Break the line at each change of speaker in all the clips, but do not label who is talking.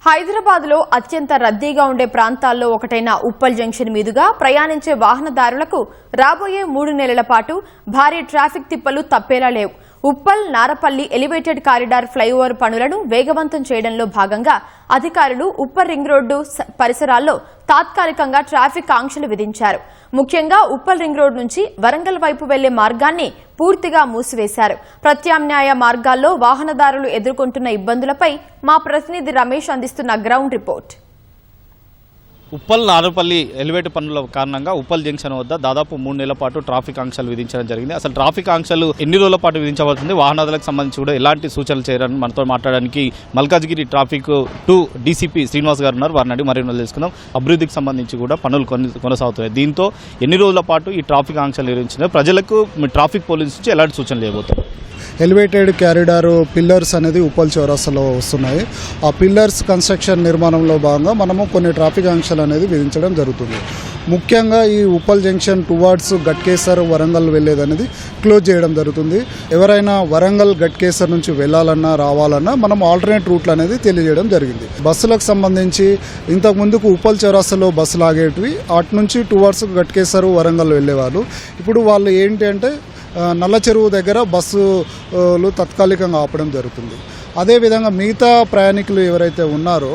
హైదరాబాద్లో అత్యంత రద్దీగా ఉండే ప్రాంతాల్లో ఒకటైన ఉప్పల్ జంక్షన్ మీదుగా ప్రయాణించే వాహనదారులకు రాబోయే 3 నెలల పాటు భారీ ట్రాఫిక్ తిప్పలు తప్పేలా లేవు. Uppal Narapally elevated corridor flyover పనులను వేగవంతం చేయడంలో భాగంగా అధికారులు ఉప్పల్ రింగ్ రోడ్డు పరిసరాల్లో తాత్కాలికంగా ట్రాఫిక్ ఆంక్షలు విధించారు. ముఖ్యంగా ఉప్పల్ రింగ్ రోడ్ నుంచి వరంగల్ వైపు వెళ్లే మార్గాన్ని పూర్తిగా మూసివేశారు. ప్రత్యామ్నాయ మార్గాల్లో వాహనదారులు ఎదుర్కొంటున్న ఇబ్బందులపై మా ప్రతినిధి రమేష్ అందిస్తున్న ground report.
Uppal Narapally elevator పనుల కారణంగా ఉప్పల్ జంక్షన్ వద్ద దాదాపు 3 నెలల పాటు ట్రాఫిక్ ఆంక్షలు విధించడం జరిగింది. అసలు ట్రాఫిక్ ఆంక్షలు ఎన్ని రోజుల పాటు విధించబడుతుంది, వాహనదారులకు సంబంధించి కూడా ఎలాంటి సూచనలు చేయాలని మనతో మాట్లాడడానికి మల్కాజ్గిరి ట్రాఫిక్ 2 డీసీపీ శ్రీనివాస్ గారు ఉన్నారు. వారిని అడిగి మరిన్ని తెలుసుకుందాం. అభివృద్ధికి సంబంధించి కూడా పనులు కొనసాగుతున్నాయి. దీంతో ఎన్ని రోజుల పాటు ఈ ట్రాఫిక్ ఆంక్షలు నిర్వహించినాయి, ప్రజలకు ట్రాఫిక్ పోలీసు నుంచి ఎలాంటి సూచనలు చేయబోతారు?
ఎలివేటెడ్ క్యారిడార్ పిల్లర్స్ అనేది ఉప్పల్ చౌరస్తాలో వస్తున్నాయి. ఆ పిల్లర్స్ కన్స్ట్రక్షన్ నిర్మాణంలో భాగంగా మనము కొన్ని ట్రాఫిక్ ఆంక్షలు అనేది విధించడం జరుగుతుంది. ముఖ్యంగా ఈ ఉప్పల్ జంక్షన్ టువార్డ్స్ గట్కేసర్ వరంగల్ వెళ్ళేది అనేది క్లోజ్ చేయడం జరుగుతుంది. ఎవరైనా వరంగల్ గట్కేసర్ నుంచి వెళ్ళాలన్నా రావాలన్నా మనం ఆల్టర్నేట్ రూట్లు అనేది తెలియజేయడం జరిగింది. బస్సులకు సంబంధించి ఇంతకు ముందుకు ఉప్పల్ చౌరస్తాలో బస్సులు ఆగేటివి, అటు నుంచి టువార్డ్స్ గట్కేసర్ వరంగల్ వెళ్ళేవాళ్ళు. ఇప్పుడు వాళ్ళు ఏంటి అంటే నల్ల చెరువు దగ్గర బస్సులు తాత్కాలికంగా ఆపడం జరుగుతుంది. అదేవిధంగా మిగతా ప్రయాణికులు ఎవరైతే ఉన్నారో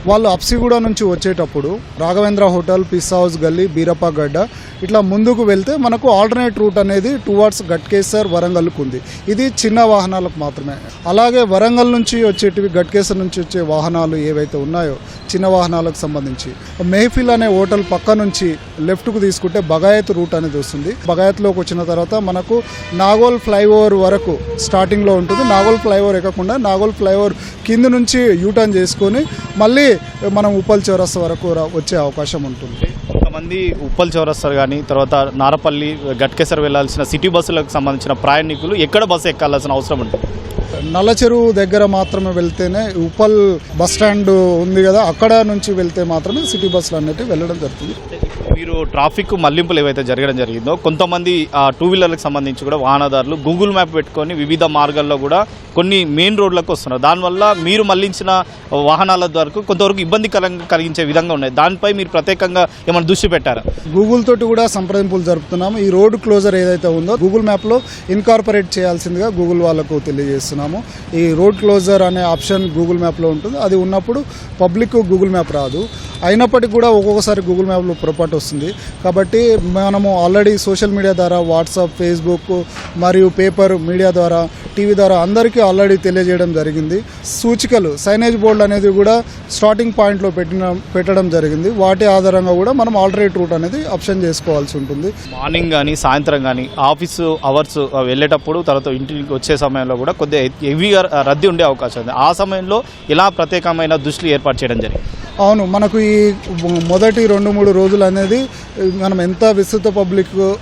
వాళ్ళు అప్సిగూడ నుంచి వచ్చేటప్పుడు రాఘవేంద్ర హోటల్, పిస్ హౌస్ గల్లీ, బీరప్పగడ్డ ఇట్లా ముందుకు వెళ్తే మనకు ఆల్టర్నేట్ రూట్ అనేది టువార్డ్స్ గట్కేసర్ వరంగల్కు ఉంది. ఇది చిన్న వాహనాలకు మాత్రమే. అలాగే వరంగల్ నుంచి వచ్చేటివి గట్కేసర్ నుంచి వచ్చే వాహనాలు ఏవైతే ఉన్నాయో చిన్న వాహనాలకు సంబంధించి మెహఫిల్ అనే హోటల్ పక్క నుంచి లెఫ్ట్కు తీసుకుంటే బగాయత్ రూట్ అనేది వస్తుంది. బగాయత్లోకి వచ్చిన తర్వాత మనకు నాగోల్ ఫ్లైఓవర్ వరకు స్టార్టింగ్లో ఉంటుంది. నాగోల్ ఫ్లైఓవర్ ఎక్కకుండా నాగోల్ ఫ్లైఓవర్ కింద నుంచి యూటర్న్ చేసుకొని మళ్ళీ మనం ఉప్పల్ చౌరస్తా వరకు వచ్చే అవకాశం ఉంటుంది.
కొంతమంది ఉప్పల్ చౌరస్తా కానీ తర్వాత నారపల్లి గట్కేసర్ వెళ్లాల్సిన సిటీ బస్సులకు సంబంధించిన ప్రయాణికులు ఎక్కడ బస్సు ఎక్కాల్సిన అవసరం ఉంటుంది?
నల్ల చెరువు దగ్గర మాత్రమే వెళ్తేనే, ఉప్పల్ బస్ స్టాండ్ ఉంది కదా అక్కడ నుంచి వెళ్తే మాత్రమే సిటీ బస్సులు అనేవి వెళ్ళడం జరుగుతుంది.
మీరు ట్రాఫిక్ మళ్లింపులు ఏవైతే జరగడం జరిగిందో కొంతమంది 2 వీలర్లకు సంబంధించి కూడా వాహనదారులు గూగుల్ మ్యాప్ పెట్టుకొని వివిధ మార్గాల్లో కూడా కొన్ని మెయిన్ రోడ్లకు వస్తున్నారు. దానివల్ల మీరు మళ్లించిన వాహనాల ద్వారా కొంతవరకు ఇబ్బందికరంగా కలిగించే విధంగా ఉన్నాయి. దానిపై మీరు ప్రత్యేకంగా ఏమైనా దృష్టి పెట్టారా?
గూగుల్ తోటి కూడా సంప్రదింపులు జరుపుతున్నాము. ఈ రోడ్ క్లోజర్ ఏదైతే ఉందో గూగుల్ మ్యాప్లో ఇన్కార్పొరేట్ చేయాల్సిందిగా గూగుల్ వాళ్ళకు తెలియజేస్తున్నాము. ఈ రోడ్ క్లోజర్ అనే ఆప్షన్ గూగుల్ మ్యాప్లో ఉంటుంది. అది ఉన్నప్పుడు పబ్లిక్ గూగుల్ మ్యాప్ రాదు. అయినప్పటికీ కూడా ఒక్కొక్కసారి గూగుల్ మ్యాప్లో పొరపాటు వస్తుంది. కాబట్టి మనము ఆల్రెడీ సోషల్ మీడియా ద్వారా వాట్సాప్, ఫేస్బుక్ మరియు పేపర్ మీడియా ద్వారా, టీవీ ద్వారా అందరికీ ఆల్రెడీ తెలియజేయడం జరిగింది. సూచికలు సైనేజ్ బోర్డు అనేది కూడా స్టార్టింగ్ పాయింట్లో పెట్టడం జరిగింది. వాటి ఆధారంగా కూడా మనం ఆల్టర్నేట్ రూట్ అనేది ఆప్షన్ చేసుకోవాల్సి ఉంటుంది.
మార్నింగ్ కానీ సాయంత్రం కానీ ఆఫీసు అవర్స్ వెళ్ళేటప్పుడు తర్వాత ఇంటికి వచ్చే సమయంలో కూడా కొద్దిగా హెవీగా రద్దీ ఉండే అవకాశం ఉంది. ఆ సమయంలో ఇలా ప్రత్యేకమైన దృష్టిని ఏర్పాటు చేయడం జరిగింది.
అవును, మనకు ఈ మొదటి 2-3 రోజులు అనేది మనం ఎంత విస్తృత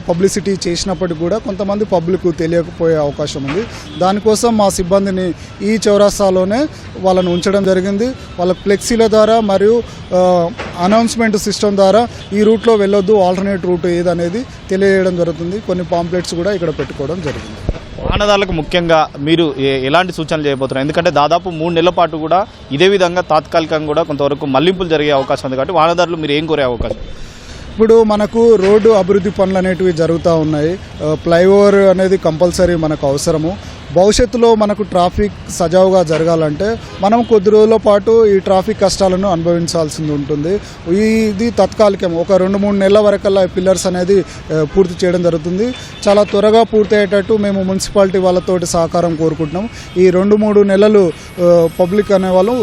పబ్లిసిటీ చేసినప్పటికీ కూడా కొంతమంది పబ్లిక్ తెలియకపోయే అవకాశం ఉంది. దానికోసం మా సిబ్బందిని ఈ చౌరస్తాలోనే వాళ్ళని ఉంచడం జరిగింది. వాళ్ళ ఫ్లెక్సీల ద్వారా మరియు అనౌన్స్మెంట్ సిస్టమ్ ద్వారా ఈ రూట్లో వెళ్ళొద్దు, ఆల్టర్నేట్ రూట్ ఏదనేది తెలియజేయడం జరుగుతుంది. కొన్ని పాంప్లెట్స్ కూడా ఇక్కడ పెట్టుకోవడం జరిగింది.
వాహనదారులకు ముఖ్యంగా మీరు ఎలాంటి సూచనలు చేయబోతున్నారు? ఎందుకంటే దాదాపు 3 నెలల పాటు కూడా ఇదే విధంగా తాత్కాలికంగా కూడా కొంతవరకు మళ్లింపులు జరిగే అవకాశం ఉంది. కాబట్టి వాహనదారులు మీరు ఏం కోరే అవకాశం?
ఇప్పుడు మనకు రోడ్డు అభివృద్ధి పనులు అనేటివి జరుగుతూ ఉన్నాయి. ఫ్లైఓవర్ అనేది కంపల్సరీ మనకు అవసరము. భవిష్యత్తులో మనకు ట్రాఫిక్ సజావుగా జరగాలంటే మనం కొద్ది రోజుల పాటు ఈ ట్రాఫిక్ కష్టాలను అనుభవించాల్సి ఉంటుంది. ఇది తాత్కాలికం. ఒక 2-3 నెలల వరకల్లా పిల్లర్స్ అనేది పూర్తి చేయడం జరుగుతుంది. చాలా త్వరగా పూర్తి అయ్యేటట్టు మేము మున్సిపాలిటీ వాళ్ళతోటి సహకారం కోరుకుంటున్నాం. ఈ 2-3 నెలలు పబ్లిక్ అనేవాళ్ళు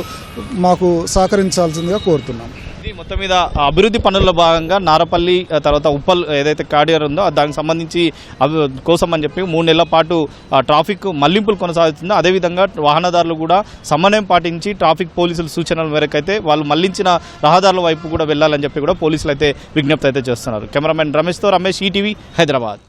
మాకు సహకరించాల్సిందిగా కోరుతున్నాం.
మొత్తం మీద అభివృద్ధి పనుల్లో భాగంగా నారపల్లి తర్వాత ఉప్పల్ ఏదైతే కారిడార్ ఉందో దానికి సంబంధించి కోసం అని చెప్పి 3 నెలల పాటు ట్రాఫిక్ మళ్లింపులు కొనసాగుతుందో అదేవిధంగా వాహనదారులు కూడా సమన్వయం పాటించి ట్రాఫిక్ పోలీసుల సూచనల మేరకు అయితే వాళ్ళు మళ్లించిన రహదారుల వైపు కూడా వెళ్ళాలని చెప్పి కూడా పోలీసులు అయితే విజ్ఞప్తి అయితే చేస్తున్నారు. కెమెరామెన్ రమేష్తో రమేష్, ఈటీవీ, హైదరాబాద్.